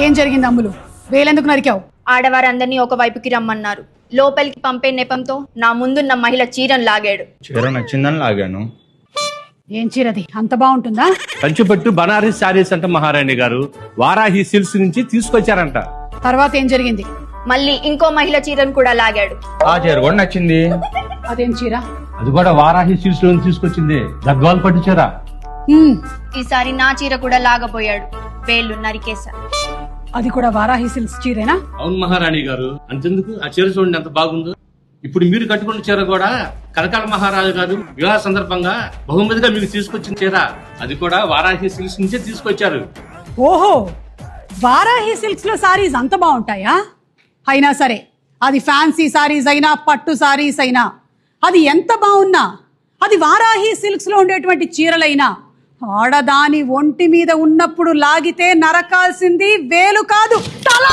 ఏం జరిగింది అమ్ములు? వేలెందుకు నరికావు? ఆడవారందరినీ ఒక వైపుకి రమ్మన్నారు. లోపలికి పంపే నెపంతో నా ముందున్న మహిళ చీరను లాగాడు. చీర నచ్చిందని లాగాను. ఏం చీరది? అంత బాగుంటుందా? కంచిపట్టు బనారస్ శారీస్ అంట మహారాణి గారు. వారాహి సిల్క్స్ నుంచి తీసుకొచ్చారంట. తర్వాత ఏం జరిగింది? మళ్ళీ ఇంకో మహిళ చీరను కూడా లాగాడు. ఆ చీర కూడా నచ్చింది. అదేం చీర? అది కూడా వారాహి సిల్క్స్ లో తీసుకొచ్చింది. గద్వాల్ పట్టు చీర. ఈసారి నా చీర కూడా లాగబోయాడు. వేళ్ళు నరికేశా. అది కూడా వారాహి సిల్క్స్ చీరేనా? అవును మహారాణి గారు. అంతెందుకు, ఆ చీర చూడండి ఎంత బాగుందో. ఇప్పుడు మీరు కట్టుకున్న చీర కూడా కనకాల మహారాజు గారు వివాహ సందర్భంగా బహుమతిగా మీకు తీసుకొచ్చిన చీర. అది కూడా వారాహి సిల్క్స్ నుంచే తీసుకొచ్చారు. ఓహో, వారాహి సిల్క్స్ లో సారీస్ అంత బాగుంటాయా? అయినా సరే, అది ఫ్యాన్సీ సారీస్ అయినా పట్టు సారీస్ అయినా, అది ఎంత బాగున్నా, అది వారాహి సిల్క్స్ లో ఉండేటువంటి చీరలైనా, ఆడదాని ఒంటి మీద ఉన్నప్పుడు లాగితే నరకాల్సింది వేలు కాదు, తల.